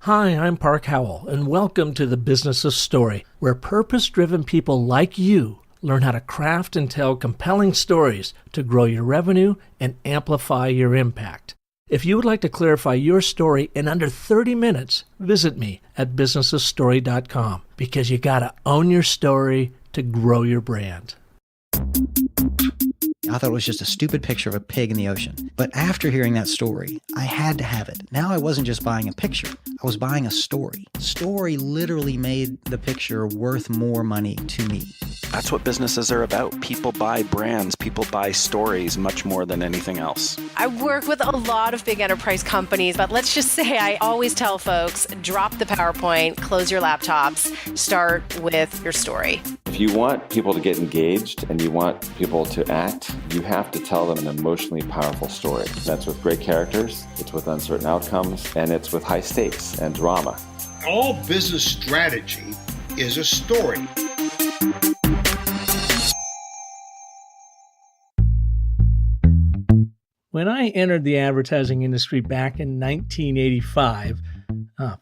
Hi, I'm Park Howell, and welcome to the Business of Story, where purpose-driven people like you learn how to craft and tell compelling stories to grow your revenue and amplify your impact. If you would like to clarify your story in under 30 minutes, visit me at businessofstory.com, because you gotta own your story to grow your brand. I thought it was just a stupid picture of a pig in the ocean. But after hearing that story, I had to have it. Now I wasn't just buying a picture. I was buying a story. Story literally made the picture worth more money to me. That's what businesses are about. People buy brands. People buy stories much more than anything else. I work with a lot of big enterprise companies, but let's just say I always tell folks, drop the PowerPoint, close your laptops, start with your story. If you want people to get engaged and you want people to act, you have to tell them an emotionally powerful story. That's with great characters, it's with uncertain outcomes, and it's with high stakes and drama. All business strategy is a story. When I entered the advertising industry back in 1985,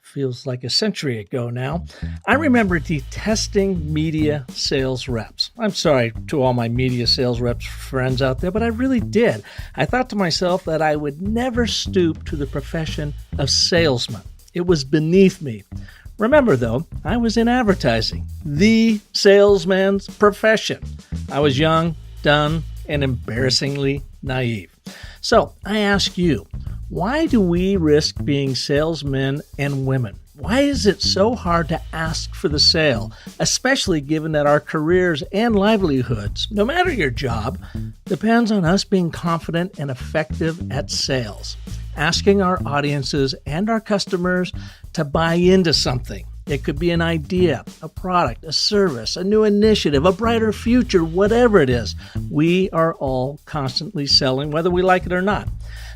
feels like a century ago now, I remember detesting media sales reps. I'm sorry to all my media sales reps friends out there, but I really did. I thought to myself that I would never stoop to the profession of salesman. It was beneath me. Remember, though, I was in advertising, the salesman's profession. I was young, dumb, and embarrassingly naive. So I ask you, why do we risk being salesmen and women? Why is it so hard to ask for the sale, especially given that our careers and livelihoods, no matter your job, depends on us being confident and effective at sales, asking our audiences and our customers to buy into something? It could be an idea, a product, a service, a new initiative, a brighter future, whatever it is. We are all constantly selling, whether we like it or not.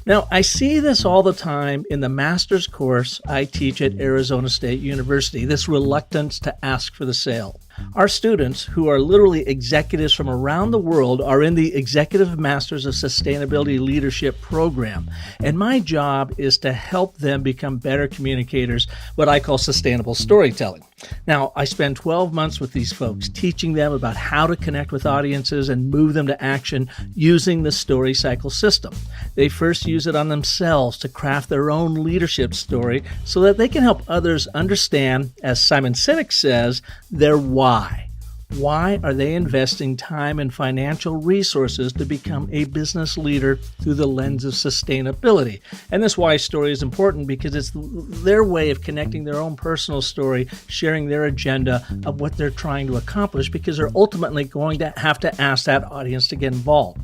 Now, I see this all the time in the master's course I teach at Arizona State University, this reluctance to ask for the sale. Our students, who are literally executives from around the world, are in the Executive Masters of Sustainability Leadership program. And my job is to help them become better communicators, what I call sustainable storytelling. Now, I spend 12 months with these folks, teaching them about how to connect with audiences and move them to action using the story cycle system. They first use it on themselves to craft their own leadership story so that they can help others understand, as Simon Sinek says, their why. Why are they investing time and financial resources to become a business leader through the lens of sustainability? And this why story is important because it's their way of connecting their own personal story, sharing their agenda of what they're trying to accomplish, because they're ultimately going to have to ask that audience to get involved.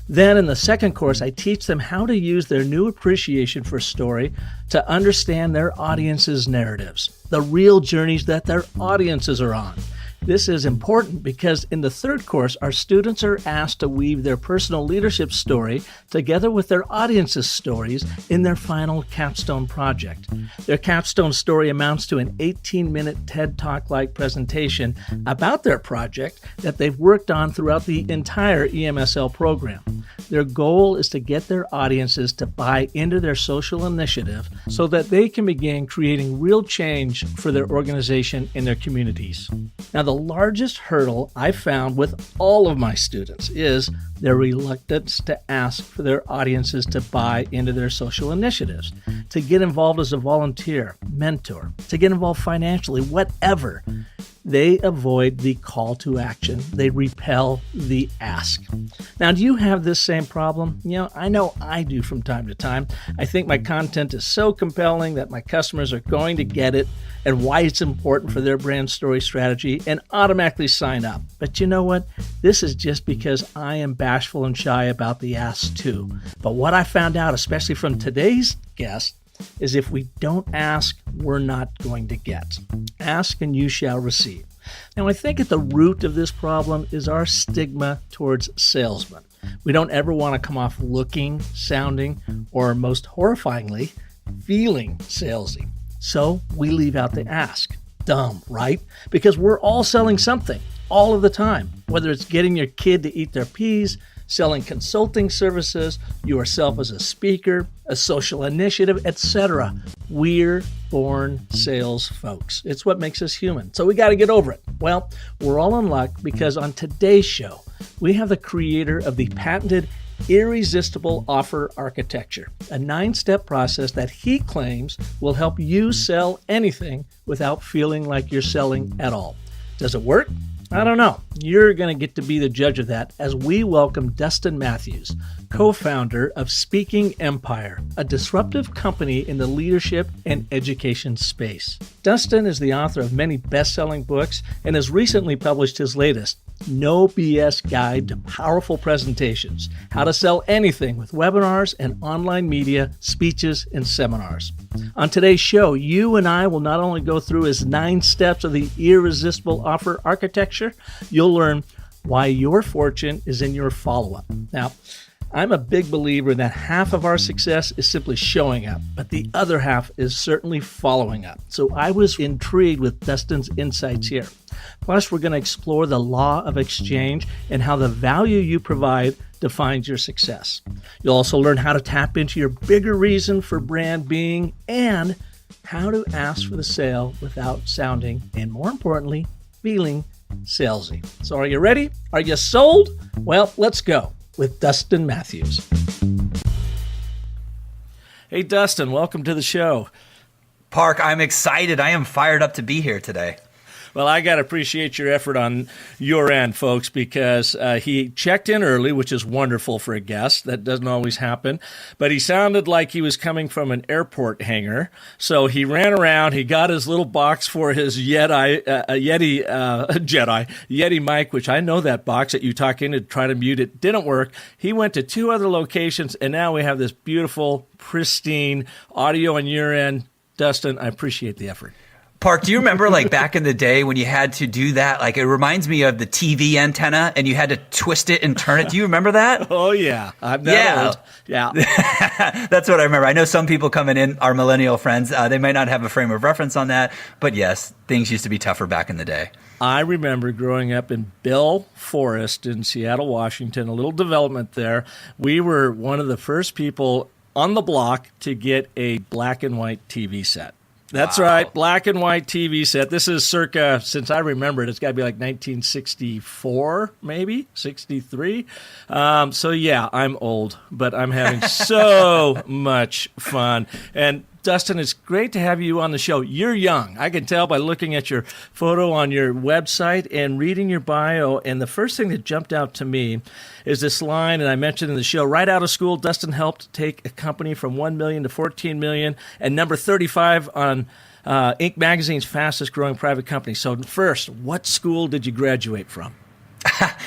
Then in the second course, I teach them how to use their new appreciation for story to understand their audience's narratives, the real journeys that their audiences are on. This is important because in the third course, our students are asked to weave their personal leadership story together with their audience's stories in their final capstone project. Their capstone story amounts to an 18-minute TED Talk-like presentation about their project that they've worked on throughout the entire EMSL program. Their goal is to get their audiences to buy into their social initiative so that they can begin creating real change for their organization and their communities. Now, the largest hurdle I've found with all of my students is their reluctance to ask for their audiences to buy into their social initiatives, to get involved as a volunteer, mentor, to get involved financially, whatever. They avoid the call to action. They repel the ask. Now, do you have this same problem? I know I do from time to time. I think my content is so compelling that my customers are going to get it and why it's important for their brand story strategy and automatically sign up. But you know what? This is just because I am bashful and shy about the ask too. But what I found out, especially from today's guest, is if we don't ask, we're not going to get. Ask and you shall receive. Now, I think at the root of this problem is our stigma towards salesmen. We don't ever want to come off looking, sounding, or most horrifyingly, feeling salesy. So we leave out the ask. Dumb, right? Because we're all selling something all of the time, whether it's getting your kid to eat their peas, selling consulting services, yourself as a speaker, a social initiative, etc. We're born sales folks. It's what makes us human. So we got to get over it. Well, we're all in luck because on today's show, we have the creator of the patented irresistible offer architecture, a 9-step process that he claims will help you sell anything without feeling like you're selling at all. Does it work? I don't know. You're going to get to be the judge of that as we welcome Dustin Matthews, co-founder of Speaking Empire, a disruptive company in the leadership and education space. Dustin is the author of many best-selling books and has recently published his latest, No BS Guide to Powerful Presentations, How to Sell Anything with Webinars and Online Media, Speeches, and Seminars. On today's show, you and I will not only go through his 9 steps of the irresistible offer architecture, you'll learn why your fortune is in your follow-up. Now, I'm a big believer that half of our success is simply showing up, but the other half is certainly following up. So I was intrigued with Dustin's insights here. Plus, we're going to explore the law of exchange and how the value you provide defines your success. You'll also learn how to tap into your bigger reason for brand being and how to ask for the sale without sounding, and more importantly, feeling salesy. So are you ready? Are you sold? Well, let's go with Dustin Matthews. Hey, Dustin, welcome to the show. Park, I'm excited. I am fired up to be here today. Well, I got to appreciate your effort on your end, folks, because he checked in early, which is wonderful for a guest. That doesn't always happen. But he sounded like he was coming from an airport hangar. So he ran around. He got his little box for his Yeti mic, which I know that box that you talk in to try to mute it. Didn't work. He went to 2 other locations, and now we have this beautiful, pristine audio on your end. Dustin, I appreciate the effort. Park, do you remember like back in the day when you had to do that? Like it reminds me of the TV antenna and you had to twist it and turn it. Do you remember that? Oh, yeah. I'm that old. Yeah. That's what I remember. I know some people coming in, our millennial friends, they might not have a frame of reference on that. But yes, things used to be tougher back in the day. I remember growing up in Bell Forest in Seattle, Washington, a little development there. We were one of the first people on the block to get a black and white TV set. That's wow. Right, black and white TV set. This is circa, since I remember it, it's got to be like 1964, maybe, 63. So yeah, I'm old, but I'm having so much fun. And Dustin, it's great to have you on the show. You're young. I can tell by looking at your photo on your website and reading your bio. And the first thing that jumped out to me is this line, and I mentioned in the show, right out of school, Dustin helped take a company from 1 million to 14 million and number 35 on Inc. Magazine's fastest growing private company. So first, what school did you graduate from?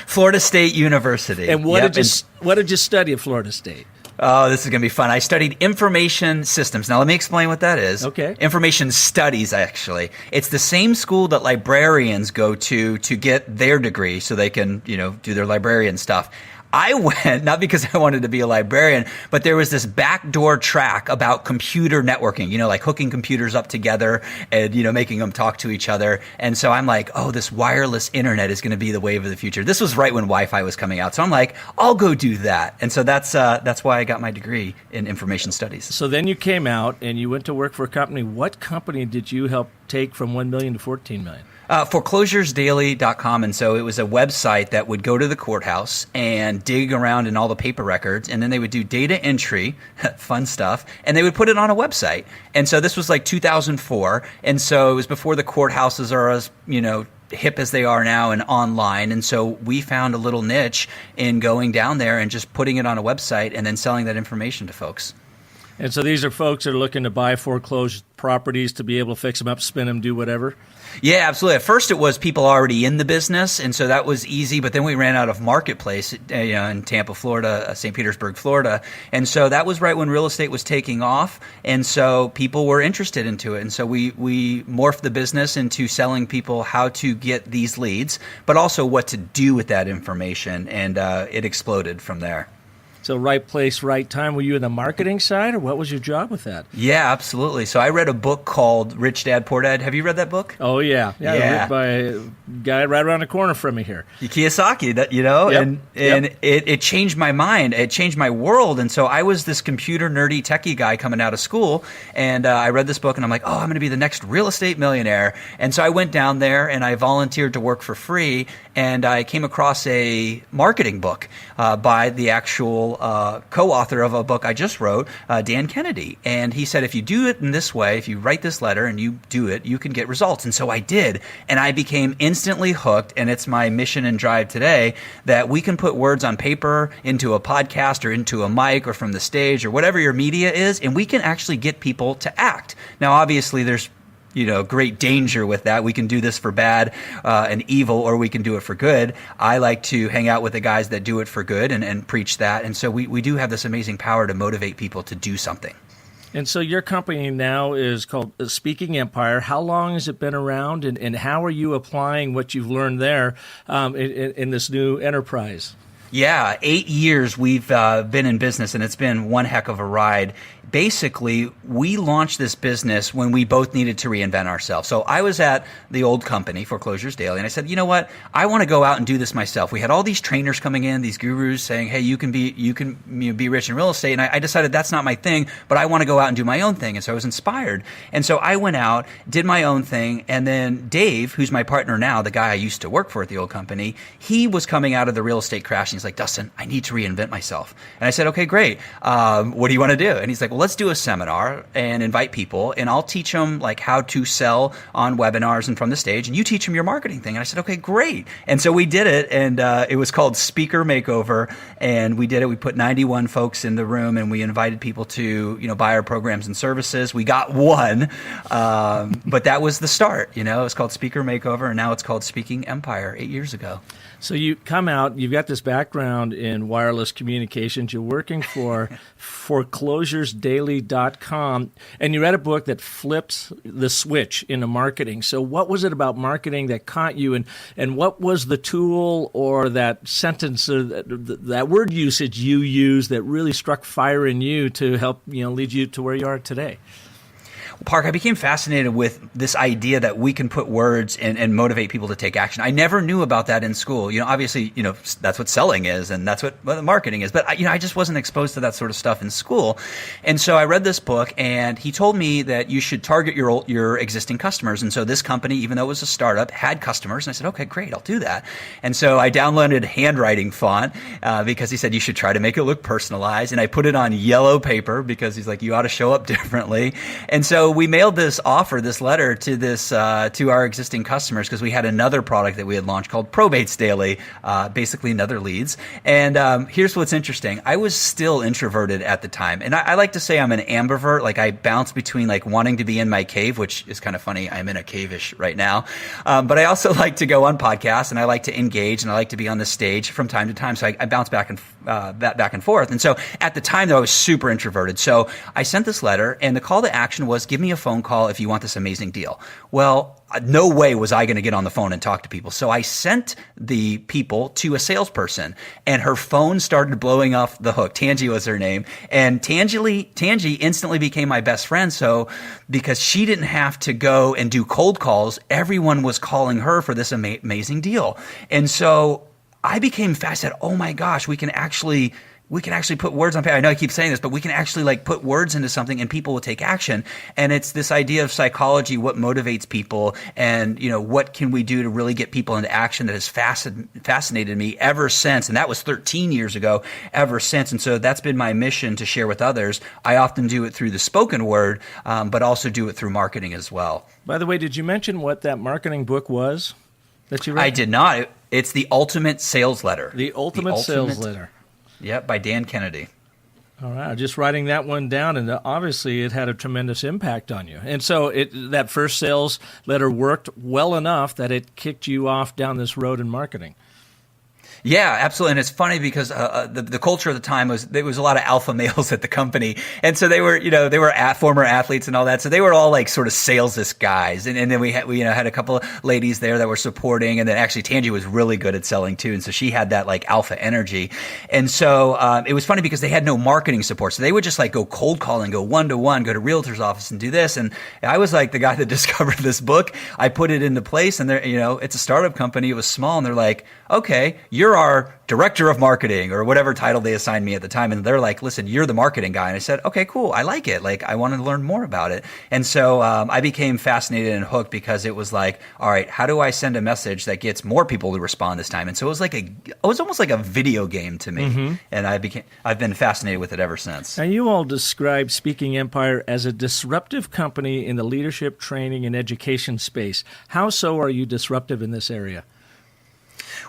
Florida State University. And what did you study at Florida State? Oh, this is going to be fun. I studied information systems. Now, let me explain what that is. Okay. Information studies, actually. It's the same school that librarians go to get their degree so they can, do their librarian stuff. I went, not because I wanted to be a librarian, but there was this backdoor track about computer networking, like hooking computers up together and, making them talk to each other. And so I'm like, oh, this wireless internet is going to be the wave of the future. This was right when Wi-Fi was coming out. So I'm like, I'll go do that. And so that's why I got my degree in information studies. So then you came out and you went to work for a company. What company did you help take from 1 million to 14 million? Foreclosuresdaily.com. And so it was a website that would go to the courthouse and dig around in all the paper records. And then they would do data entry, fun stuff, and they would put it on a website. And so this was like 2004. And so it was before the courthouses are as, hip as they are now and online. And so we found a little niche in going down there and just putting it on a website and then selling that information to folks. And so these are folks that are looking to buy foreclosed properties to be able to fix them up, spin them, do whatever? Yeah, absolutely. At first, it was people already in the business, and so that was easy. But then we ran out of marketplace, in Tampa, Florida, St. Petersburg, Florida, and so that was right when real estate was taking off, and so people were interested into it. And so we morphed the business into selling people how to get these leads, but also what to do with that information, and it exploded from there. So right place, right time. Were you in the marketing side, or what was your job with that? Yeah, absolutely. So I read a book called Rich Dad, Poor Dad. Have you read that book? Oh, yeah. Yeah. By a guy right around the corner from me here. Kiyosaki, Yep. and it changed my mind. It changed my world. And so I was this computer nerdy techie guy coming out of school, and I read this book, and I'm like, oh, I'm going to be the next real estate millionaire. And so I went down there, and I volunteered to work for free, and I came across a marketing book by the actual co-author of a book I just wrote, Dan Kennedy. And he said, if you do it in this way, if you write this letter and you do it, you can get results. And so I did. And I became instantly hooked. And it's my mission and drive today that we can put words on paper into a podcast or into a mic or from the stage or whatever your media is, and we can actually get people to act. Now, obviously, there's great danger with that. We can do this for bad and evil, or we can do it for good. I like to hang out with the guys that do it for good and preach that. And so we do have this amazing power to motivate people to do something. And so your company now is called Speaking Empire. How long has it been around, and how are you applying what you've learned there in this new enterprise? Yeah, 8 years we've been in business, and it's been one heck of a ride. Basically, we launched this business when we both needed to reinvent ourselves. So I was at the old company, Foreclosures Daily, and I said, you know what? I want to go out and do this myself. We had all these trainers coming in, these gurus saying, hey, you can be rich in real estate. And I decided that's not my thing, but I want to go out and do my own thing. And so I was inspired. And so I went out, did my own thing. And then Dave, who's my partner now, the guy I used to work for at the old company, he was coming out of the real estate crash. And he's like, Dustin, I need to reinvent myself. And I said, okay, great. What do you want to do? And he's like, well, let's do a seminar and invite people, and I'll teach them like how to sell on webinars and from the stage, and you teach them your marketing thing. And I said, okay, great. And so we did it, and it was called Speaker Makeover, and we did it. We put 91 folks in the room, and we invited people to buy our programs and services. We got one, but that was the start. It was called Speaker Makeover, and now it's called Speaking Empire 8 years ago. So you come out, you've got this background in wireless communications, you're working for foreclosuresdaily.com, and you read a book that flipped the switch into marketing. So what was it about marketing that caught you, and what was the tool or that sentence, that word usage you used that really struck fire in you to help lead you to where you are today? Park, I became fascinated with this idea that we can put words and motivate people to take action. I never knew about that in school. Obviously, that's what selling is, and that's what marketing is. But I just wasn't exposed to that sort of stuff in school. And so I read this book, and he told me that you should target your existing customers. And so this company, even though it was a startup, had customers. And I said, okay, great, I'll do that. And so I downloaded handwriting font because he said you should try to make it look personalized. And I put it on yellow paper because he's like, you ought to show up differently. And so we mailed this letter to our existing customers because we had another product that we had launched called Probates Daily, basically another leads. And here's what's interesting. I was still introverted at the time. And I like to say I'm an ambivert. Like I bounce between like wanting to be in my cave, which is kind of funny. I'm in a cave-ish right now. But I also like to go on podcasts, and I like to engage, and I like to be on the stage from time to time. So I bounce back and forth. And so at the time, though, I was super introverted. So I sent this letter, and the call to action was, give me a phone call if you want this amazing deal. Well, no way was I going to get on the phone and talk to people. So I sent the people to a salesperson, and her phone started blowing off the hook. Tangi was her name. And Tangi instantly became my best friend. So because she didn't have to go and do cold calls, everyone was calling her for this amazing deal. And so I became fascinated. Oh my gosh, we can actually put words on paper. I know I keep saying this, but we can actually put words into something and people will take action. And it's this idea of psychology, what motivates people, and what can we do to really get people into action that has fascinated me ever since. And that was 13 years ago, ever since. And so that's been my mission to share with others. I often do it through the spoken word, but also do it through marketing as well. By the way, did you mention what that marketing book was that you read? I did not. It's The Ultimate Sales Letter. The Ultimate Sales Letter. Yep, by Dan Kennedy. All right, I'm just writing that one down, and obviously it had a tremendous impact on you. And so that first sales letter worked well enough that it kicked you off down this road in marketing. Yeah, absolutely. And it's funny because the culture of the time was there was a lot of alpha males at the company. And so they were, they were former athletes and all that. So they were all like sort of salesist guys. And then we had a couple of ladies there that were supporting. And then actually Tangi was really good at selling too. And so she had that like alpha energy. And so it was funny because they had no marketing support. So they would just like go cold calling, go one-to-one, go to realtor's office and do this. And I was like the guy that discovered this book. I put it into place and it's a startup company. It was small. And they're like, okay, you're our director of marketing or whatever title they assigned me at the time. And they're like, listen, you're the marketing guy. And I said, okay, cool. I like it. Like, I wanted to learn more about it. And so I became fascinated and hooked because it was like, all right, how do I send a message that gets more people to respond this time? And so it was almost like a video game to me. Mm-hmm. And I've been fascinated with it ever since. Now, you all describe Speaking Empire as a disruptive company in the leadership, training, and education space. How so are you disruptive in this area?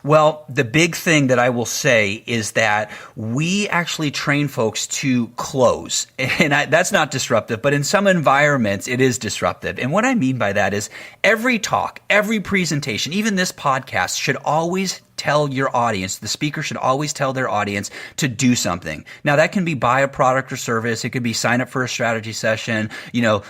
Well, the big thing that I will say is that we actually train folks to close. And that's not disruptive, but in some environments, it is disruptive. And what I mean by that is every talk, every presentation, even this podcast should always tell your audience, the speaker should always tell their audience to do something. Now, that can be buy a product or service. It could be sign up for a strategy session,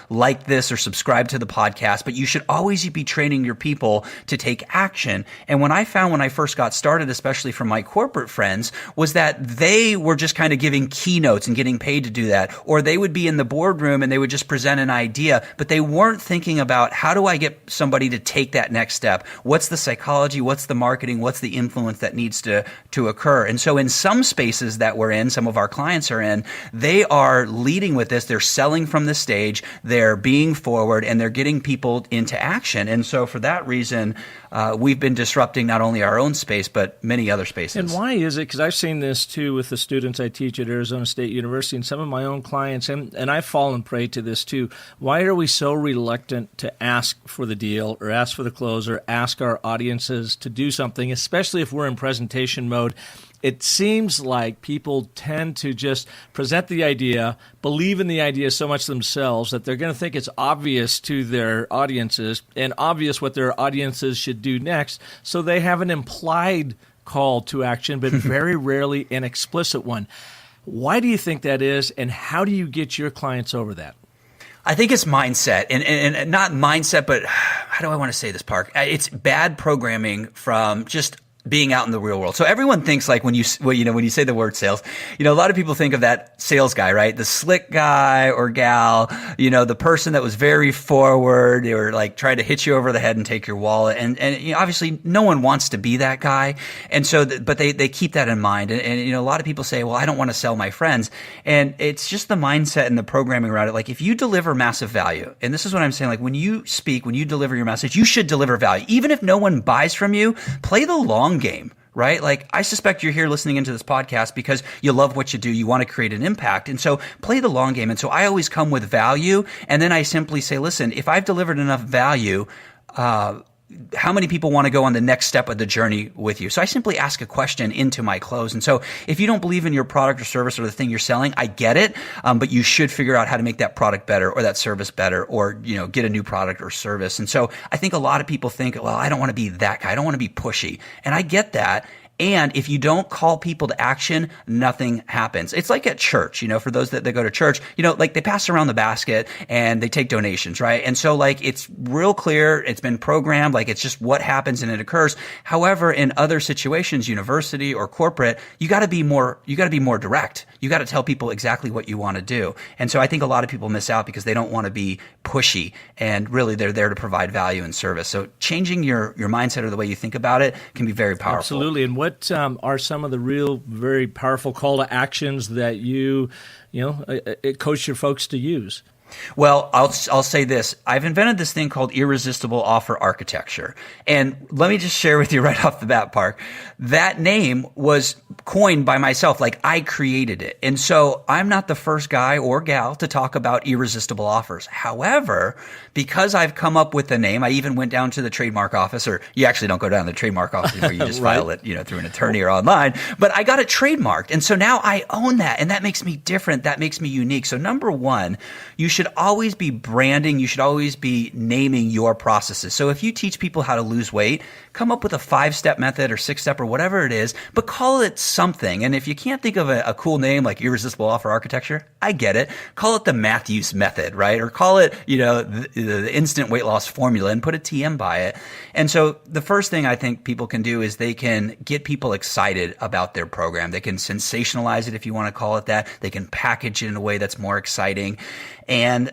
like this or subscribe to the podcast. But you should always be training your people to take action. And when I first got started, especially from my corporate friends, was that they were just kind of giving keynotes and getting paid to do that. Or they would be in the boardroom and they would just present an idea, but they weren't thinking about how do I get somebody to take that next step? What's the psychology? What's the marketing? What's the influence that needs to occur? And so in some spaces that we're in, some of our clients are in, they are leading with this. They're selling from the stage, they're being forward, and they're getting people into action. And so for that reason, we've been disrupting not only our own space, but many other spaces. And why is it? Because I've seen this too with the students I teach at Arizona State University and some of my own clients, and I've fallen prey to this too. Why are we so reluctant to ask for the deal or ask for the close or ask our audiences to do something, especially if we're in presentation mode? It seems like people tend to just present the idea, believe in the idea so much themselves that they're going to think it's obvious to their audiences and obvious what their audiences should do next. So they have an implied call to action, but very rarely an explicit one. Why do you think that is, and how do you get your clients over that? I think it's mindset, and not mindset, but how do I want to say this, Park? It's bad programming from just being out in the real world. So everyone thinks like when you say the word sales, a lot of people think of that sales guy, right? The slick guy or gal, the person that was very forward. They were like trying to hit you over the head and take your wallet. And obviously no one wants to be that guy. And so, but they keep that in mind. And a lot of people say, well, I don't want to sell my friends. And it's just the mindset and the programming around it. Like if you deliver massive value, and this is what I'm saying, like when you speak, when you deliver your message, you should deliver value. Even if no one buys from you, play the long game, right? Like I suspect you're here listening into this podcast because you love what you do. You want to create an impact. And so play the long game. And so I always come with value. And then I simply say, listen, if I've delivered enough value, how many people want to go on the next step of the journey with you? So I simply ask a question into my close. And so if you don't believe in your product or service or the thing you're selling, I get it. But you should figure out how to make that product better or that service better or, get a new product or service. And so I think a lot of people think, well, I don't want to be that guy. I don't want to be pushy. And I get that. And if you don't call people to action, nothing happens. It's like at church, for those that go to church, like they pass around the basket and they take donations, right? And so like it's real clear, it's been programmed, like it's just what happens and it occurs. However, in other situations, university or corporate, you got to be more direct. You got to tell people exactly what you want to do. And so I think a lot of people miss out because they don't want to be pushy, and really they're there to provide value and service. So changing your mindset or the way you think about it can be very powerful. Absolutely. And what are some of the real, very powerful call to actions that you coach your folks to use? Well, I'll say this. I've invented this thing called irresistible offer architecture. And let me just share with you right off the bat, Park. That name was coined by myself. Like I created it. And so I'm not the first guy or gal to talk about irresistible offers. However, because I've come up with the name, I even went down to the trademark office, or you actually don't go down to the trademark office where you just right. file it, through an attorney or online. But I got it trademarked. And so now I own that. And that makes me different. That makes me unique. So number one, you should always be branding. You should always be naming your processes. So if you teach people how to lose weight, come up with a 5-step method or 6-step or whatever it is, but call it something. And if you can't think of a cool name like irresistible offer architecture, I get it. Call it the Matthews method, right? Or call it, the instant weight loss formula and put a TM by it. And so the first thing I think people can do is they can get people excited about their program. They can sensationalize it, if you want to call it that. They can package it in a way that's more exciting. And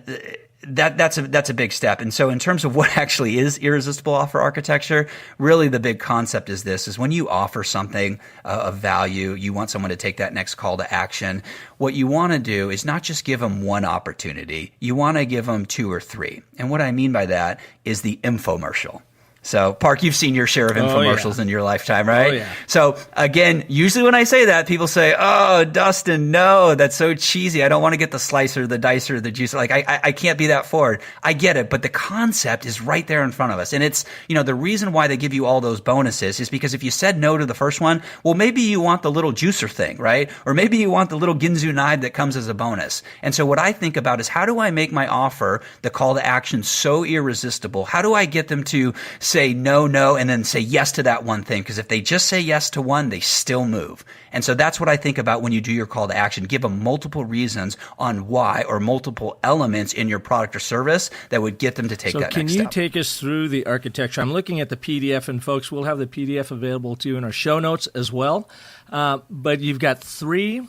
that's a big step. And so in terms of what actually is irresistible offer architecture, really the big concept is this, is when you offer something of value, you want someone to take that next call to action. What you want to do is not just give them one opportunity. You want to give them 2 or 3. And what I mean by that is the infomercial. So, Park, you've seen your share of infomercials in your lifetime, right? Oh, yeah. So, again, usually when I say that, people say, oh, Dustin, no, that's so cheesy. I don't want to get the slicer, the dicer, the juicer. Like, I can't be that forward. I get it, but the concept is right there in front of us. And it's, the reason why they give you all those bonuses is because if you said no to the first one, well, maybe you want the little juicer thing, right? Or maybe you want the little Ginzu knife that comes as a bonus. And so what I think about is, how do I make my offer, the call to action, so irresistible? How do I get them to say no, and then say yes to that one thing? Because if they just say yes to one, they still move. And so that's what I think about when you do your call to action. Give them multiple reasons on why, or multiple elements in your product or service that would get them to take that next step. So can you take us through the architecture? I'm looking at the PDF, and folks, we'll have the PDF available to you in our show notes as well. But you've got 3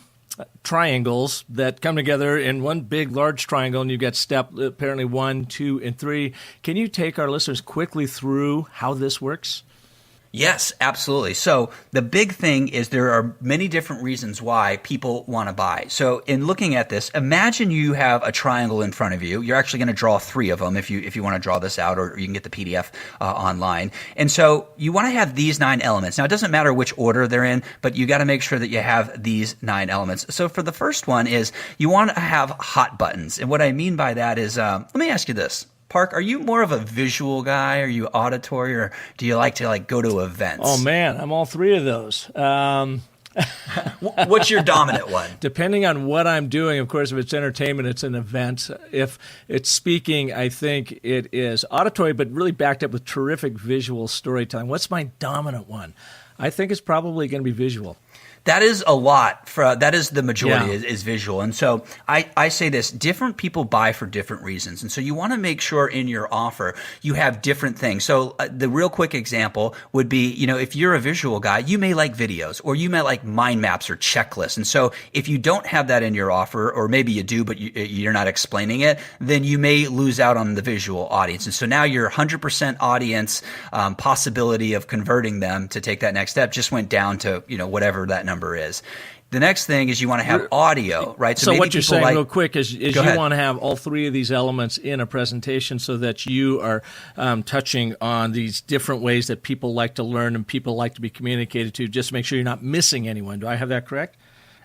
triangles that come together in one big, large triangle, and you've got step apparently 1, 2, and 3. Can you take our listeners quickly through how this works? Yes, absolutely. So the big thing is there are many different reasons why people want to buy. So in looking at this, imagine you have a triangle in front of you. You're actually going to draw 3 of them if you want to draw this out, or you can get the PDF online. And so you want to have these 9 elements. Now, it doesn't matter which order they're in, but you got to make sure that you have these 9 elements. So for the first one is you want to have hot buttons. And what I mean by that is, let me ask you this. Park, are you more of a visual guy? Are you auditory, or do you like to go to events? Oh man, I'm all 3 of those. What's your dominant one? Depending on what I'm doing, of course, if it's entertainment, it's an event. If it's speaking, I think it is auditory, but really backed up with terrific visual storytelling. What's my dominant one? I think it's probably going to be visual. That is a lot. That is the majority is visual. And so I say this, different people buy for different reasons. And so you want to make sure in your offer you have different things. So the real quick example would be, if you're a visual guy, you may like videos, or you may like mind maps or checklists. And so if you don't have that in your offer, or maybe you do, but you're not explaining it, then you may lose out on the visual audience. And so now your 100% audience possibility of converting them to take that next step just went down to, whatever that number is. The next thing is you want to have audio, right? So what you're saying real quick is you ahead. want to have all 3 of these elements in a presentation so that you are touching on these different ways that people like to learn and people like to be communicated to, just to make sure you're not missing anyone. Do I have that correct?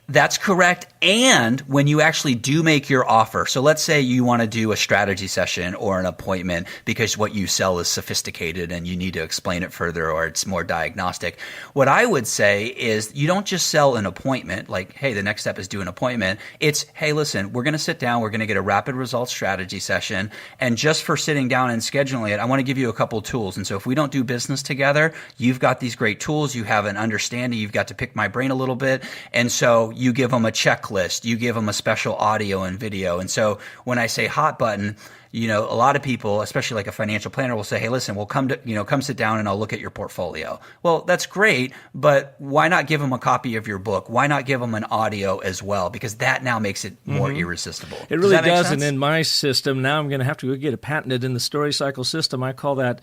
That's correct. And when you actually do make your offer, so let's say you want to do a strategy session or an appointment because what you sell is sophisticated and you need to explain it further, or it's more diagnostic. What I would say is you don't just sell an appointment like, hey, the next step is do an appointment. It's, hey, listen, we're going to sit down. We're going to get a rapid results strategy session. And just for sitting down and scheduling it, I want to give you a couple tools. And so if we don't do business together, you've got these great tools. You have an understanding. You've got to pick my brain a little bit. And so you give them a checklist, you give them a special audio and video. And so when I say hot button, a lot of people, especially like a financial planner, will say, hey, listen, we'll come sit down and I'll look at your portfolio. Well, that's great, but why not give them a copy of your book? Why not give them an audio as well? Because that now makes it more irresistible. It really does. And in my system, now I'm going to have to go get it patented in the story cycle system. I call that,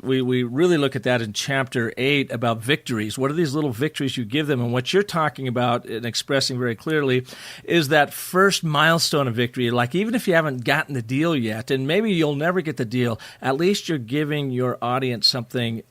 we really look at that in chapter 8 about victories. What are these little victories you give them? And what you're talking about and expressing very clearly is that first milestone of victory. Like, even if you haven't gotten the deal yet, and maybe you'll never get the deal, at least you're giving your audience something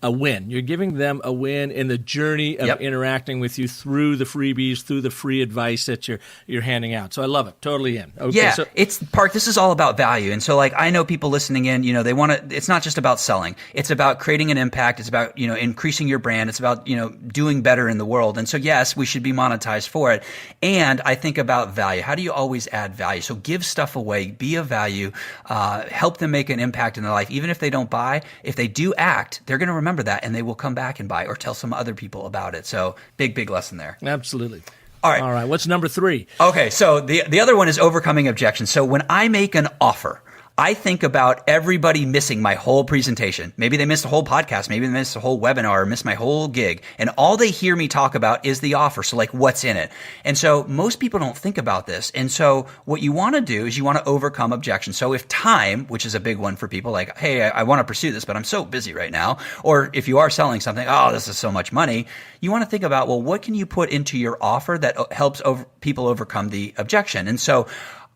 a win. You're giving them a win in the journey of interacting with you through the freebies, through the free advice that you're handing out. So I love it. Totally in. Okay, yeah, so Park, this is all about value. And so I know people listening in, they want to, it's not just about selling. It's about creating an impact. It's about, increasing your brand. It's about, doing better in the world. And so yes, we should be monetized for it. And I think about value. How do you always add value? So give stuff away, be of value, help them make an impact in their life. Even if they don't buy, if they do act, they're going to remember that and they will come back and buy or tell some other people about it. So big lesson there. Absolutely. All right. What's number 3? Okay. So the other one is overcoming objections. So when I make an offer, I think about everybody missing my whole presentation. Maybe they missed a whole podcast. Maybe they missed a whole webinar or missed my whole gig. And all they hear me talk about is the offer. So what's in it? And so most people don't think about this. And so what you want to do is you want to overcome objections. So if time, which is a big one for people, hey, I want to pursue this, but I'm so busy right now. Or if you are selling something, oh, this is so much money. You want to think about, well, what can you put into your offer that helps people overcome the objection? And so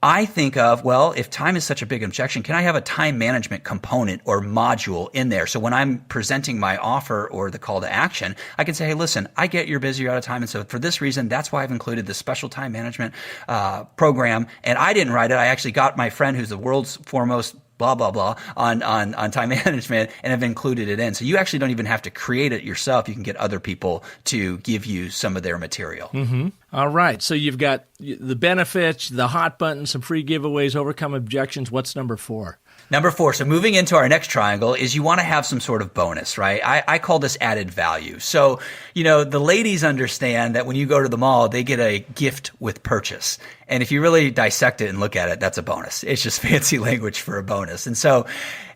I think of, well, if time is such a big objection, can I have a time management component or module in there? So when I'm presenting my offer or the call to action, I can say, hey, listen, I get you're busy, you're out of time. And so for this reason, that's why I've included this special time management program. And I didn't write it. I actually got my friend who's the world's foremost blah, blah, blah on time management and have included it in. So you actually don't even have to create it yourself. You can get other people to give you some of their material. Mm-hmm. All right. So you've got the benefits, the hot button, some free giveaways, overcome objections. What's number 4? Number 4, so moving into our next triangle is you want to have some sort of bonus, right? I call this added value. So, the ladies understand that when you go to the mall, they get a gift with purchase. And if you really dissect it and look at it, that's a bonus. It's just fancy language for a bonus. And so,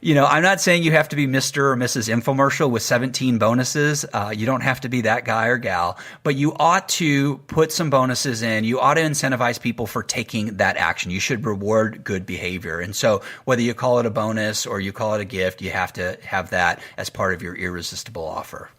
I'm not saying you have to be Mr. or Mrs. Infomercial with 17 bonuses. You don't have to be that guy or gal, but you ought to put some bonuses in. You ought to incentivize people for taking that action. You should reward good behavior. And so whether you call it a bonus or you call it a gift, you have to have that as part of your irresistible offer.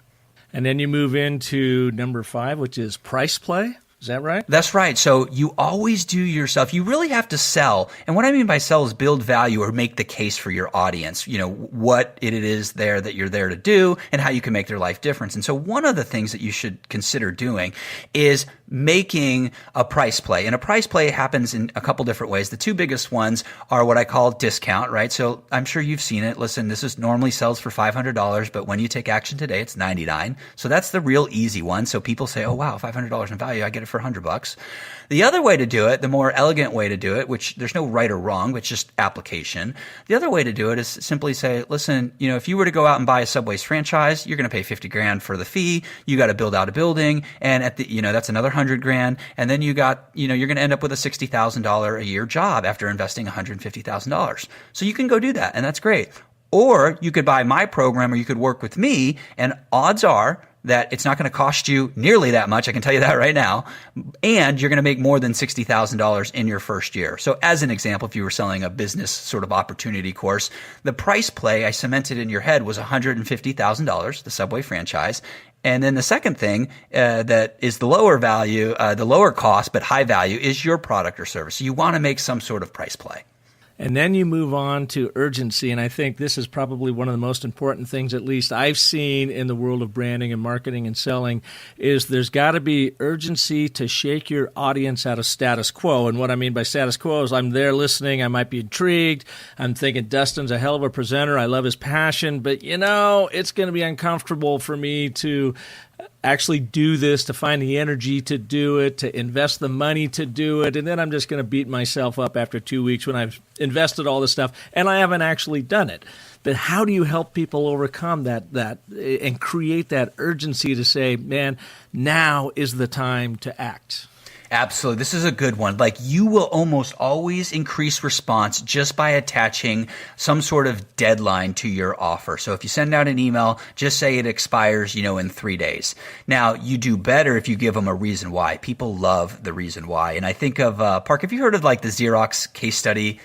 And then you move into number 5, which is price play. Is that right? That's right. So you always do yourself. You really have to sell. And what I mean by sell is build value or make the case for your audience, what it is there that you're there to do and how you can make their life different. And so one of the things that you should consider doing is making a price play. And a price play happens in a couple different ways. The 2 biggest ones are what I call discount, right? So I'm sure you've seen it. Listen, this is normally sells for $500, but when you take action today, it's $99. So that's the real easy one. So people say, oh, wow, $500 in value. I get it for $100. The other way to do it, the more elegant way to do it, which there's no right or wrong, but it's just application. The other way to do it is simply say, listen, if you were to go out and buy a Subway's franchise, you're going to pay $50,000 for the fee. You got to build out a building, and at the, that's another $100,000. And then you got, you're going to end up with a $60,000 a year job after investing $150,000. So you can go do that, and that's great. Or you could buy my program, or you could work with me, and odds are that it's not going to cost you nearly that much. I can tell you that right now. And you're going to make more than $60,000 in your first year. So as an example, if you were selling a business sort of opportunity course, the price play I cemented in your head was $150,000, the Subway franchise. And then the second thing that is the lower value, the lower cost, but high value is your product or service. So you want to make some sort of price play. And then you move on to urgency, and I think this is probably one of the most important things, at least I've seen in the world of branding and marketing and selling, is there's got to be urgency to shake your audience out of status quo. And what I mean by status quo is I'm there listening, I might be intrigued, I'm thinking Dustin's a hell of a presenter, I love his passion, but it's going to be uncomfortable for me to actually do this, to find the energy to do it, to invest the money to do it, and then I'm just going to beat myself up after 2 weeks when I've invested all this stuff and I haven't actually done it. But how do you help people overcome that and create that urgency to say, man, now is the time to act? Absolutely. This is a good one. You will almost always increase response just by attaching some sort of deadline to your offer. So if you send out an email, just say it expires, in 3 days. Now, you do better if you give them a reason why. People love the reason why. And I think of, Park, have you heard of the Xerox case study?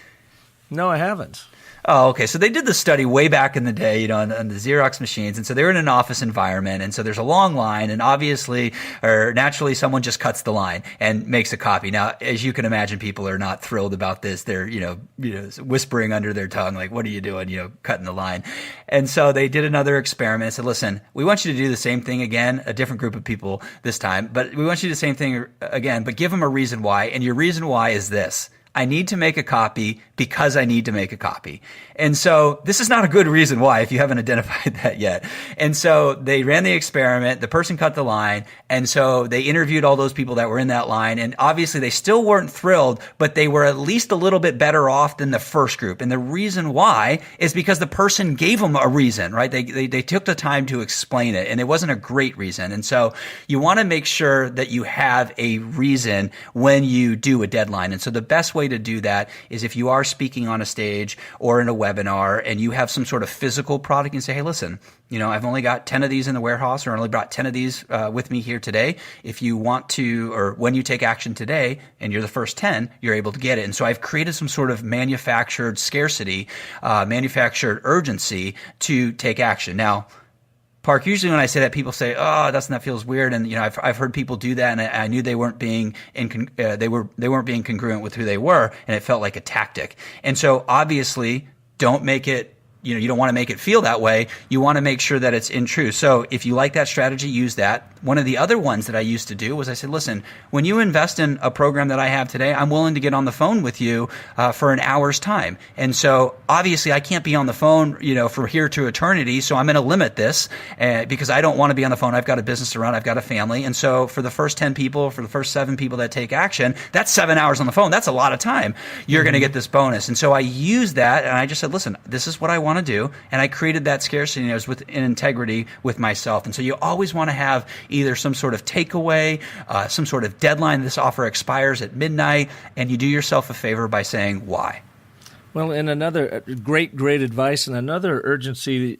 No, I haven't. Oh, okay. So they did the study way back in the day, on the Xerox machines. And so they're in an office environment. And so there's a long line, and obviously or naturally someone just cuts the line and makes a copy. Now, as you can imagine, people are not thrilled about this. They're, whispering under their tongue, like, what are you doing, cutting the line. And so they did another experiment and said, listen, we want you to do the same thing again, a different group of people this time, but we want you to do the same thing again, but give them a reason why. And your reason why is this: I need to make a copy because I need to make a copy. And so this is not a good reason why, if you haven't identified that yet. And so they ran the experiment, the person cut the line, and so they interviewed all those people that were in that line. And obviously they still weren't thrilled, but they were at least a little bit better off than the first group. And the reason why is because the person gave them a reason, right? They took the time to explain it, and it wasn't a great reason. And so you want to make sure that you have a reason when you do a deadline. And so the best way to do that is if you are speaking on a stage or in a webinar and you have some sort of physical product and say, hey, listen, I've only got 10 of these in the warehouse, or only brought 10 of these with me here today. If you want to, or when you take action today and you're the first 10, you're able to get it. And so I've created some sort of manufactured scarcity, manufactured urgency to take action. Now, Park, usually when I say that, people say, "Oh, that feels weird." And I've heard people do that, and I knew they weren't being they weren't being congruent with who they were, and it felt like a tactic. And so obviously, don't make it. You don't want to make it feel that way. You want to make sure that it's in truth. So if you like that strategy, use that. One of the other ones that I used to do was I said, listen, when you invest in a program that I have today, I'm willing to get on the phone with you for an hour's time. And so obviously I can't be on the phone, from here to eternity. So I'm going to limit this because I don't want to be on the phone. I've got a business to run. I've got a family. And so for the first 10 people, for the first 7 people that take action, that's 7 hours on the phone. That's a lot of time. You're going to get this bonus. And so I used that, and I just said, listen, this is what I want to do. And I created that scarcity, and it was in integrity with myself. And so you always want to have either some sort of takeaway, some sort of deadline. This offer expires at midnight, and you do yourself a favor by saying why. Well, and another great advice, and another urgency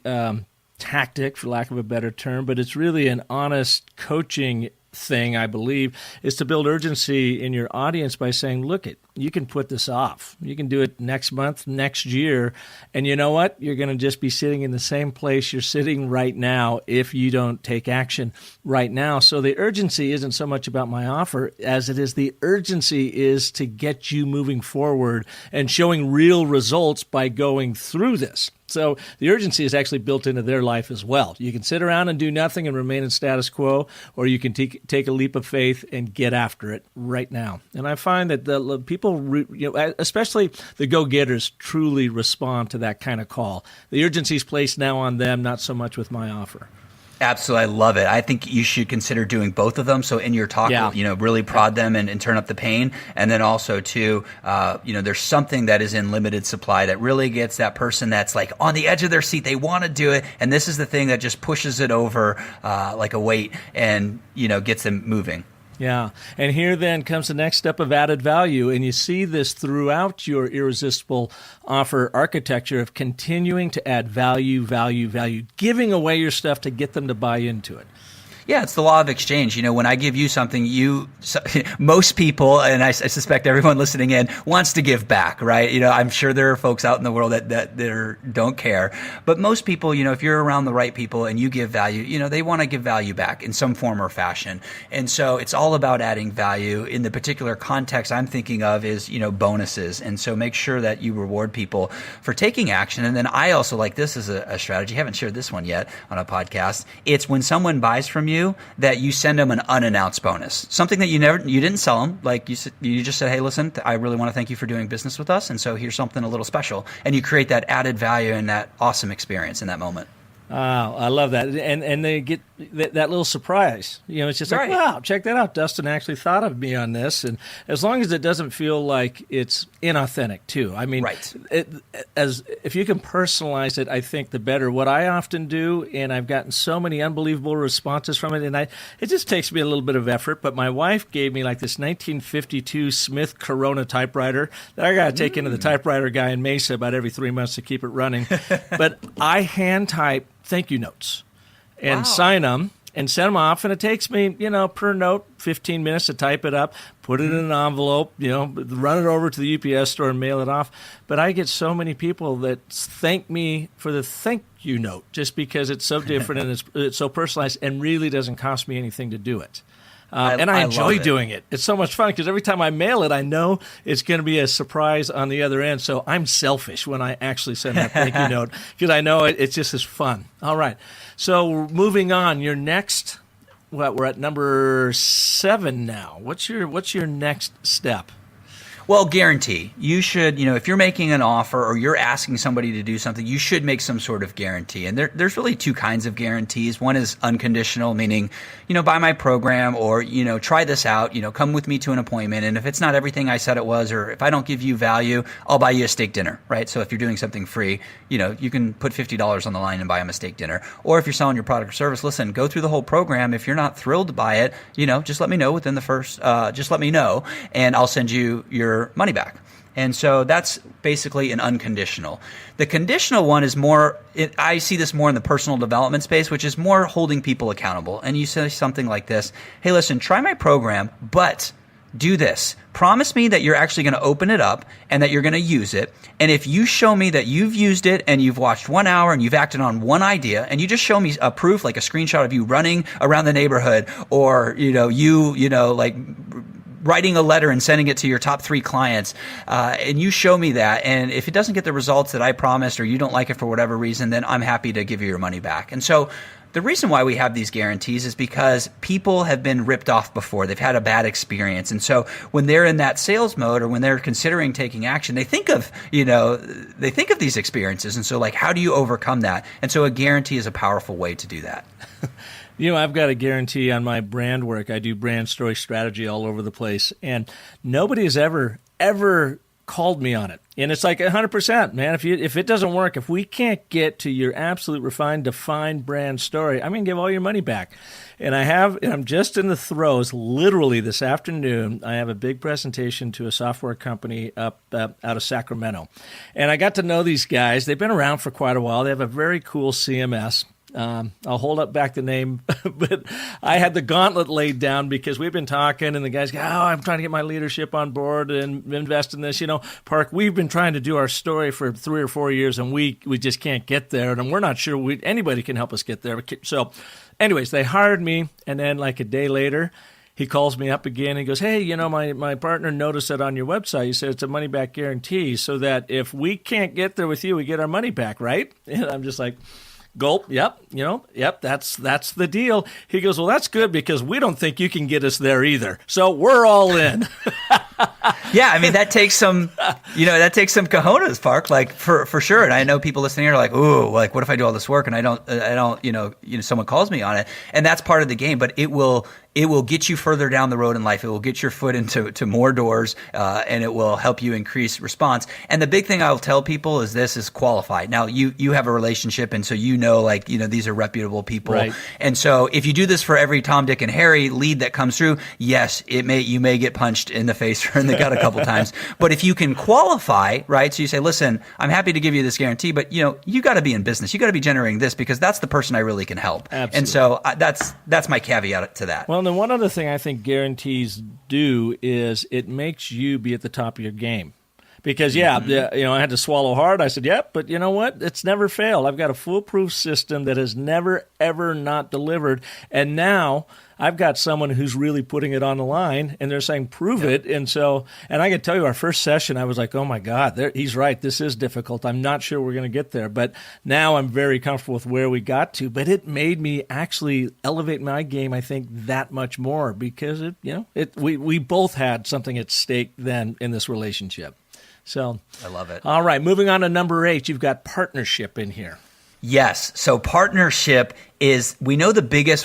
tactic, for lack of a better term, but it's really an honest coaching thing, I believe, is to build urgency in your audience by saying, look, you can put this off. You can do it next month, next year. And you know what? You're going to just be sitting in the same place you're sitting right now if you don't take action right now. So the urgency isn't so much about my offer as it is the urgency is to get you moving forward and showing real results by going through this. So the urgency is actually built into their life as well. You can sit around and do nothing and remain in status quo, or you can take a leap of faith and get after it right now. And I find that the people, especially the go-getters, truly respond to that kind of call. The urgency is placed now on them, not so much with my offer. Absolutely. I love it. I think you should consider doing both of them. So in your talk, really prod them and turn up the pain. And then also too, there's something that is in limited supply that really gets that person that's like on the edge of their seat. They want to do it. And this is the thing that just pushes it over like a weight and, gets them moving. Yeah. And here then comes the next step of added value. And you see this throughout your irresistible offer architecture of continuing to add value, giving away your stuff to get them to buy into it. Yeah, it's the law of exchange. When I give you something, most people, and I suspect everyone listening in, wants to give back, right? I'm sure there are folks out in the world that don't care. But most people, if you're around the right people and you give value, they want to give value back in some form or fashion. And so it's all about adding value. In the particular context I'm thinking of is, bonuses. And so make sure that you reward people for taking action. And then I also like this as a strategy. I haven't shared this one yet on a podcast. It's when someone buys from you, that you send them an unannounced bonus, something that you didn't sell them. Like you just said, hey, listen, I really want to thank you for doing business with us. And so here's something a little special. And you create that added value and that awesome experience in that moment. I love that. And they get that little surprise. It's just like, wow, check that out. Dustin actually thought of me on this. And as long as it doesn't feel like it's inauthentic too. I mean, right. If you can personalize it, I think the better. What I often do, and I've gotten so many unbelievable responses from it, and it just takes me a little bit of effort, but my wife gave me like this 1952 Smith Corona typewriter that I got to take into the typewriter guy in Mesa about every 3 months to keep it running. But I hand type thank you notes and sign them and send them off. And it takes me, per note, 15 minutes to type it up, put it in an envelope, run it over to the UPS store and mail it off. But I get so many people that thank me for the thank you note just because it's so different and it's so personalized and really doesn't cost me anything to do it. And I enjoy doing it. It's so much fun because every time I mail it, I know it's going to be a surprise on the other end. So I'm selfish when I actually send that thank you note because I know it's just as fun. All right. So moving on, your next, we're at number 7 now. What's your next step? Well, guarantee. You should, if you're making an offer or you're asking somebody to do something, you should make some sort of guarantee. And there's really 2 kinds of guarantees. One is unconditional, meaning, buy my program or, try this out, come with me to an appointment. And if it's not everything I said it was, or if I don't give you value, I'll buy you a steak dinner, right? So if you're doing something free, you can put $50 on the line and buy them a steak dinner. Or if you're selling your product or service, listen, go through the whole program. If you're not thrilled by it, just let me know within the first, just let me know and I'll send you your money back. And so that's basically an unconditional. The conditional one is more, I see this more in the personal development space, which is more holding people accountable. And you say something like this, hey, listen, try my program, but do this. Promise me that you're actually going to open it up and that you're going to use it. And if you show me that you've used it and you've watched 1 hour and you've acted on one idea and you just show me a proof, like a screenshot of you running around the neighborhood or, like writing a letter and sending it to your top 3 clients, and you show me that, and if it doesn't get the results that I promised or you don't like it for whatever reason, then I'm happy to give you your money back. And so the reason why we have these guarantees is because people have been ripped off before. They've had a bad experience. And so when they're in that sales mode or when they're considering taking action, they think of these experiences. And so how do you overcome that? And so a guarantee is a powerful way to do that. I've got a guarantee on my brand work. I do brand story strategy all over the place, and nobody has ever called me on it. And it's like 100%, man. If it doesn't work, if we can't get to your absolute refined, defined brand story, I'm going to give all your money back. And I'm just in the throes, literally this afternoon, I have a big presentation to a software company up out of Sacramento. And I got to know these guys. They've been around for quite a while. They have a very cool CMS. I'll hold up back the name, but I had the gauntlet laid down because we've been talking and the guys go, I'm trying to get my leadership on board and invest in this. Park, we've been trying to do our story for 3 or 4 years and we just can't get there. And we're not sure anybody can help us get there. So anyways, they hired me. And then like a day later, he calls me up again and he goes, hey, my partner noticed that on your website. You said it's a money back guarantee so that if we can't get there with you, we get our money back, right? And I'm just like, gulp. Yep. That's the deal. He goes, well, that's good because we don't think you can get us there either. So we're all in. Yeah. I mean, that takes some cojones, Park, like for sure. And I know people listening here are like, ooh, like what if I do all this work and I don't, someone calls me on it, and that's part of the game, but it will get you further down the road in life. It will get your foot into more doors, and it will help you increase response. And the big thing I'll tell people is this is qualified. Now you have a relationship, and so these are reputable people. Right. And so if you do this for every Tom, Dick, and Harry lead that comes through, yes, you may get punched in the face or in the gut a couple times. But if you can qualify, right? So you say, listen, I'm happy to give you this guarantee, but you got to be in business. You got to be generating this because that's the person I really can help. Absolutely. And so that's my caveat to that. Well, and then one other thing I think guarantees do is it makes you be at the top of your game. Because, I had to swallow hard. I said, yep, but you know what? It's never failed. I've got a foolproof system that has never, ever not delivered. And now I've got someone who's really putting it on the line, and they're saying, prove it. And I can tell you, our first session, I was like, oh, my God, he's right. This is difficult. I'm not sure we're going to get there. But now I'm very comfortable with where we got to. But it made me actually elevate my game, I think, that much more because, we both had something at stake then in this relationship. So I love it. All right, moving on to number 8, you've got partnership in here. Yes. So partnership is, we know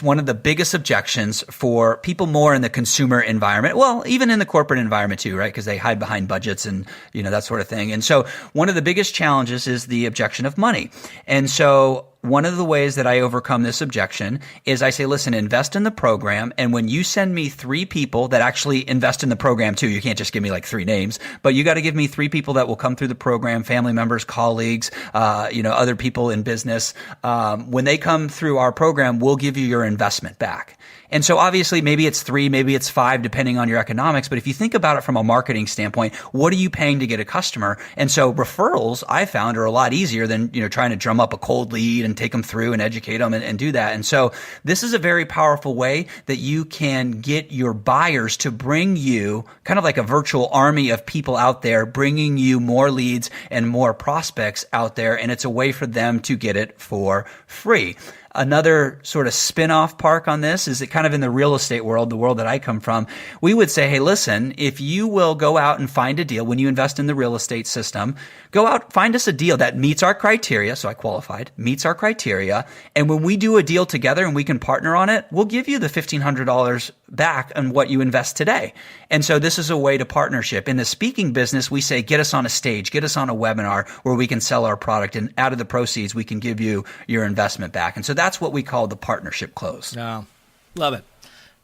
one of the biggest objections for people more in the consumer environment. Well, even in the corporate environment too, right? Because they hide behind budgets and, that sort of thing. And so one of the biggest challenges is the objection of money. And so one of the ways that I overcome this objection is I say, listen, invest in the program. And when you send me 3 people that actually invest in the program too, you can't just give me like 3 names, but you got to give me 3 people that will come through the program, family members, colleagues, other people in business. When they come through our program, we'll give you your investment back. And so obviously maybe it's 3, maybe it's 5, depending on your economics. But if you think about it from a marketing standpoint, what are you paying to get a customer? And so referrals, I found, are a lot easier than, trying to drum up a cold lead and take them through and educate them and do that. And so this is a very powerful way that you can get your buyers to bring you kind of like a virtual army of people out there, bringing you more leads and more prospects out there. And it's a way for them to get it for free. Another sort of spin-off park on this is that kind of in the real estate world, the world that I come from, we would say, hey, listen, if you will go out and find a deal when you invest in the real estate system, go out, find us a deal that meets our criteria. So I qualified, meets our criteria. And when we do a deal together and we can partner on it, we'll give you the $1,500 back on what you invest today. And so this is a way to partnership. In the speaking business, we say, get us on a stage, get us on a webinar where we can sell our product. And out of the proceeds, we can give you your investment back. And so that's what we call the partnership close. Oh, love it.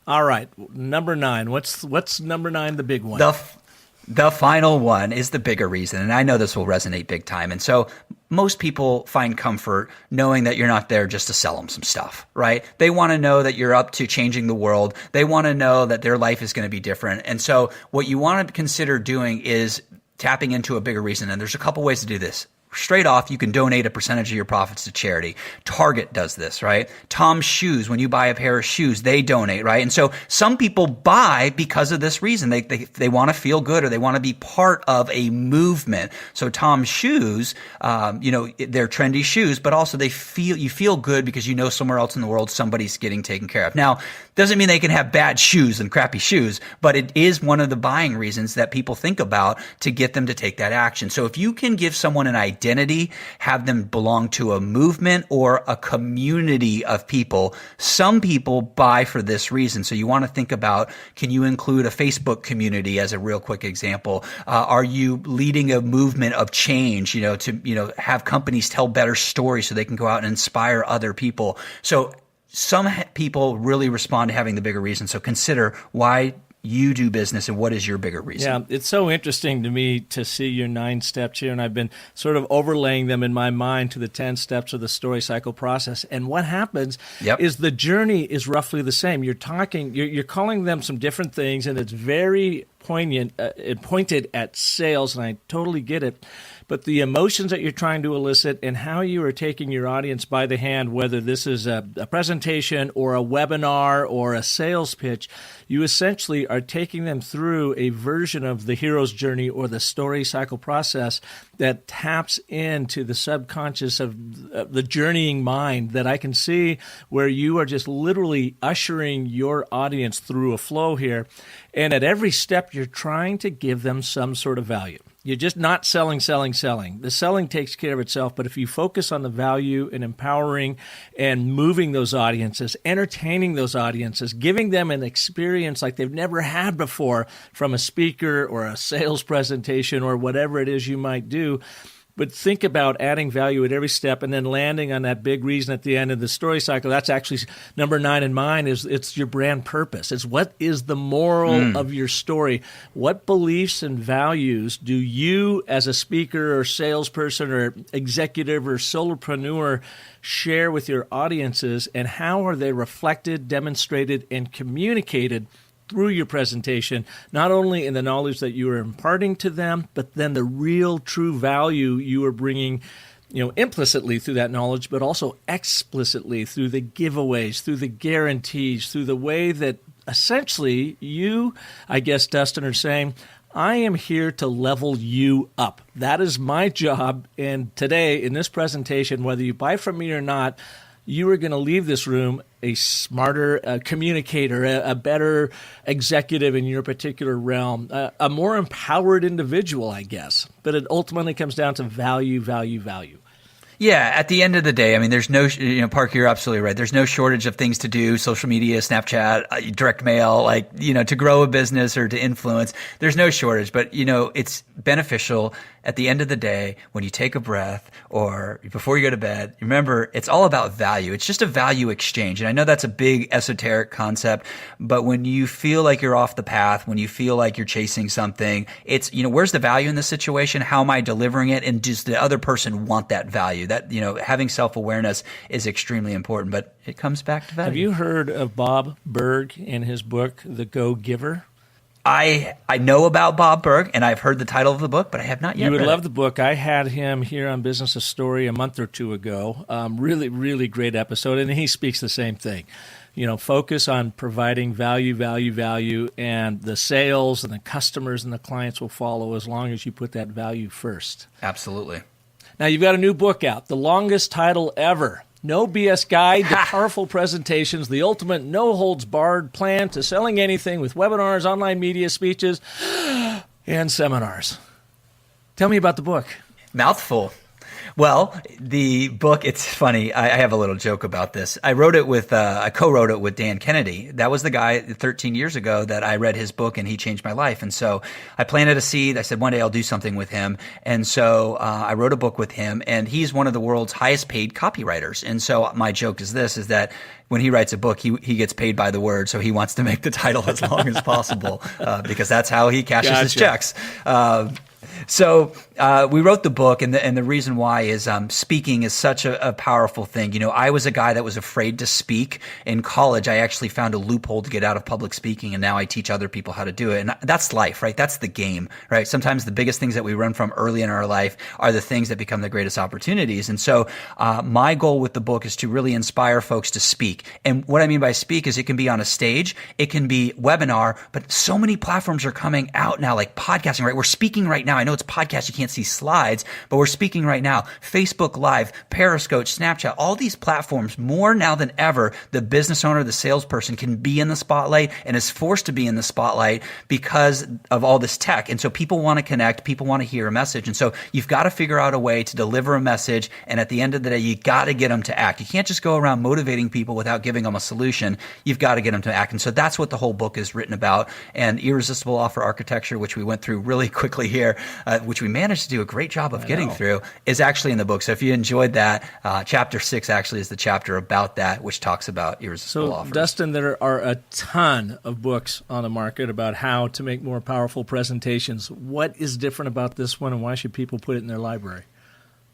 All right. Number 9. What's number 9, the big one? The final one is the bigger reason. And I know this will resonate big time. And so most people find comfort knowing that you're not there just to sell them some stuff, right? They want to know that you're up to changing the world. They want to know that their life is going to be different. And so what you want to consider doing is tapping into a bigger reason. And there's a couple ways to do this. Straight off, you can donate a percentage of your profits to charity. Target does this, right? Tom's Shoes, when you buy a pair of shoes, they donate, right? And so some people buy because of this reason. They want to feel good, or they want to be part of a movement. So Tom's Shoes, they're trendy shoes, but also you feel good because you know somewhere else in the world somebody's getting taken care of. Now, doesn't mean they can have bad shoes and crappy shoes, but it is one of the buying reasons that people think about to get them to take that action. So if you can give someone an identity, have them belong to a movement or a community of people, some people buy for this reason. So you want to think about, can you include a Facebook community as a real quick example? Are you leading a movement of change, to have companies tell better stories so they can go out and inspire other people? So some people really respond to having the bigger reason. So consider why you do business and what is your bigger reason. Yeah, it's so interesting to me to see your 9 steps here, and I've been sort of overlaying them in my mind to the 10 steps of the story cycle process. And what happens is the journey is roughly the same. You're calling them some different things, and it's very poignant and pointed at sales, and I totally get it. But the emotions that you're trying to elicit and how you are taking your audience by the hand, whether this is a presentation or a webinar or a sales pitch, you essentially are taking them through a version of the hero's journey or the story cycle process that taps into the subconscious of the journeying mind that I can see, where you are just literally ushering your audience through a flow here. And at every step, you're trying to give them some sort of value. You're just not selling. The selling takes care of itself, but if you focus on the value and empowering and moving those audiences, entertaining those audiences, giving them an experience like they've never had before from a speaker or a sales presentation or whatever it is you might do, but think about adding value at every step and then landing on that big reason at the end of the story cycle. That's actually number 9 in mine. It's your brand purpose. It's what is the moral of your story? What beliefs and values do you as a speaker or salesperson or executive or solopreneur share with your audiences, and how are they reflected, demonstrated, and communicated through your presentation, not only in the knowledge that you are imparting to them, but then the real true value you are bringing, implicitly through that knowledge, but also explicitly through the giveaways, through the guarantees, through the way that essentially you, I guess, Dustin, are saying, I am here to level you up. That is my job. And today in this presentation, whether you buy from me or not, you are going to leave this room a smarter communicator, a better executive in your particular realm, a more empowered individual, I guess. But it ultimately comes down to value. Yeah, at the end of the day, I mean, there's no, Parker, you're absolutely right. There's no shortage of things to do, social media, Snapchat, direct mail, to grow a business or to influence. There's no shortage, but, it's beneficial at the end of the day, when you take a breath or before you go to bed, remember, it's all about value. It's just a value exchange. And I know that's a big esoteric concept, but when you feel like you're off the path, when you feel like you're chasing something, it's, where's the value in the situation? How am I delivering it? And does the other person want that value? That, having self-awareness is extremely important, but it comes back to value. Have you heard of Bob Burg in his book, The Go-Giver? I know about Bob Burg, and I've heard the title of the book, but I have not yet You would read love it. the book. I had him here on Business of Story a month or two ago. Really, really great episode, and he speaks the same thing. Focus on providing value, and the sales and the customers and the clients will follow as long as you put that value first. Absolutely. Now, you've got a new book out, the longest title ever. No BS Guide to Powerful Presentations, the ultimate no-holds-barred plan to selling anything with webinars, online media, speeches, and seminars. Tell me about the book. Mouthful. Well, the book, it's funny. I have a little joke about this. I co-wrote it with Dan Kennedy. That was the guy 13 years ago that I read his book and he changed my life. And so I planted a seed. I said, one day I'll do something with him. And so I wrote a book with him, and he's one of the world's highest paid copywriters. And so my joke is that when he writes a book, he gets paid by the word. So he wants to make the title as long as possible because that's how he cashes his checks. So we wrote the book, and the reason why is speaking is such a powerful thing. I was a guy that was afraid to speak. In college, I actually found a loophole to get out of public speaking, and now I teach other people how to do it. And that's life, right? That's the game, right? Sometimes the biggest things that we run from early in our life are the things that become the greatest opportunities. And so my goal with the book is to really inspire folks to speak. And what I mean by speak is it can be on a stage, it can be webinar, but so many platforms are coming out now, like podcasting, right? We're speaking right now. I know it's podcast, you can't see slides, but we're speaking right now. Facebook Live, Periscope, Snapchat, all these platforms, more now than ever, the business owner, the salesperson can be in the spotlight and is forced to be in the spotlight because of all this tech. And so people want to connect, people want to hear a message. And so you've got to figure out a way to deliver a message. And at the end of the day, you got to get them to act. You can't just go around motivating people without giving them a solution. You've got to get them to act. And so that's what the whole book is written about. And Irresistible Offer Architecture, which we went through really quickly here, which we managed to do a great job of getting through, is actually in the book. So if you enjoyed that, chapter 6 actually is the chapter about that, which talks about irresistible offers. Dustin, there are a ton of books on the market about how to make more powerful presentations. What is different about this one, and why should people put it in their library?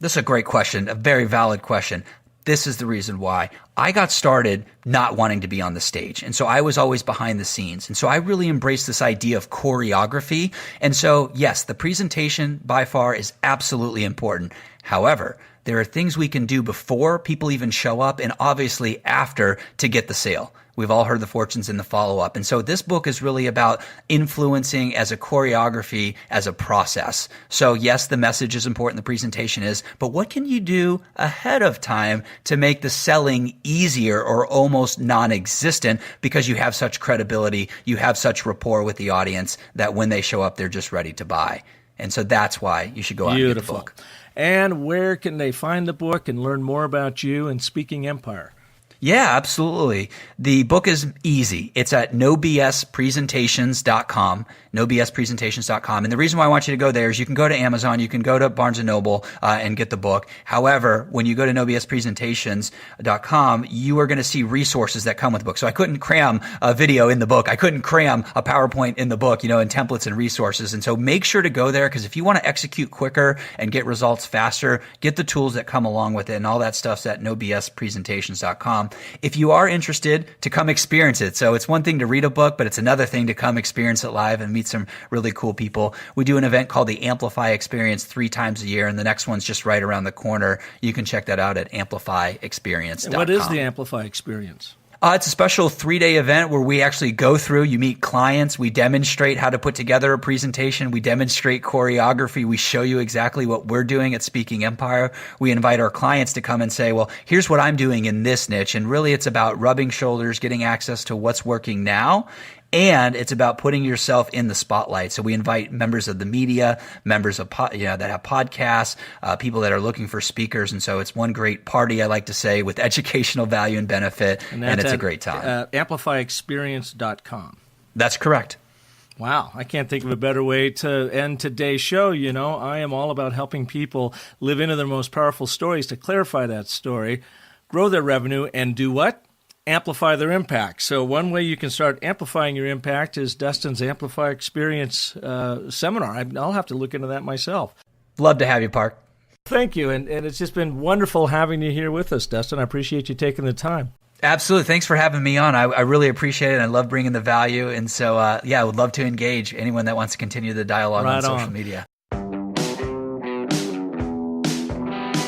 This is a great question, a very valid question. This is the reason why. I got started not wanting to be on the stage. And so I was always behind the scenes. And so I really embraced this idea of choreography. And so, yes, the presentation by far is absolutely important. However, there are things we can do before people even show up and obviously after to get the sale. We've all heard the fortunes in the follow-up. And so this book is really about influencing as a choreography, as a process. So yes, the message is important, the presentation is, but what can you do ahead of time to make the selling easier or almost non-existent because you have such credibility, you have such rapport with the audience that when they show up, they're just ready to buy. And so that's why you should go out and get the book. And where can they find the book and learn more about you and Speaking Empire? Yeah, absolutely. The book is easy. It's at nobspresentations.com, nobspresentations.com. And the reason why I want you to go there is you can go to Amazon, you can go to Barnes & Noble and get the book. However, when you go to nobspresentations.com, you are going to see resources that come with the book. So I couldn't cram a video in the book. I couldn't cram a PowerPoint in the book, and templates and resources. And so make sure to go there, because if you want to execute quicker and get results faster, get the tools that come along with it, and all that stuff's at nobspresentations.com. If you are interested, to come experience it. So it's one thing to read a book, but it's another thing to come experience it live and meet some really cool people. We do an event called the Amplify Experience 3 times a year, and the next one's just right around the corner. You can check that out at amplifyexperience.com. And what is the Amplify Experience? It's a special 3-day event where we actually go through, you meet clients, we demonstrate how to put together a presentation, we demonstrate choreography, we show you exactly what we're doing at Speaking Empire. We invite our clients to come and say, well, here's what I'm doing in this niche. And really it's about rubbing shoulders, getting access to what's working now. And it's about putting yourself in the spotlight. So we invite members of the media, members of that have podcasts, people that are looking for speakers. And so it's one great party, I like to say, with educational value and benefit. And it's a great time. Amplifyexperience.com. That's correct. Wow, I can't think of a better way to end today's show. You know, I am all about helping people live into their most powerful stories to clarify that story, grow their revenue, and do what? Amplify their impact. So one way you can start amplifying your impact is Dustin's Amplify Experience seminar. I'll have to look into that myself. Love to have you, Park. Thank you, and it's just been wonderful having you here with us, Dustin. I appreciate you taking the time. Absolutely. Thanks for having me on. I really appreciate it. I love bringing the value. And so, I would love to engage anyone that wants to continue the dialogue on social media.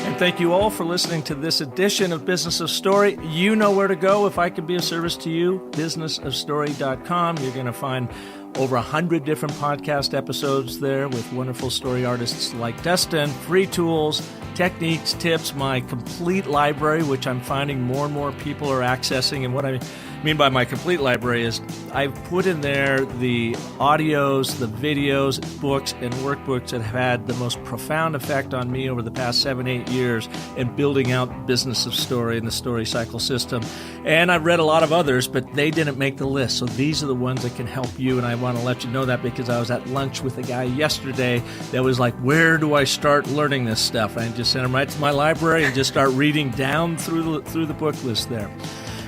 And thank you all for listening to this edition of Business of Story. You know where to go if I can be of service to you, businessofstory.com. You're going to find over 100 different podcast episodes there with wonderful story artists like Dustin, free tools, techniques, tips, my complete library, which I'm finding more and more people are accessing. And what I mean by my complete library is I've put in there the audios, the videos, books, and workbooks that have had the most profound effect on me over the past 7-8 years in building out Business of Story and the Story Cycle system. And I've read a lot of others, but they didn't make the list. So these are the ones that can help you. And I want to let you know that because I was at lunch with a guy yesterday that was like, where do I start learning this stuff? And I just sent him right to my library and just start reading down through the book list there.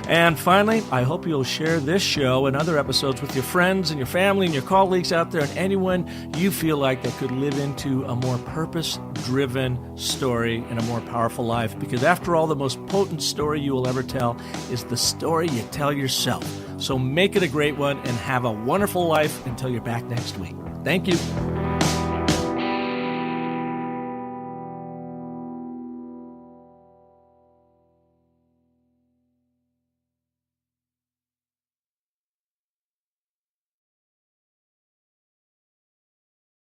And finally, I hope you'll share this show and other episodes with your friends and your family and your colleagues out there and anyone you feel like that could live into a more purpose-driven story and a more powerful life. Because after all, the most potent story you will ever tell is the story you tell yourself. So make it a great one and have a wonderful life until you're back next week. Thank you.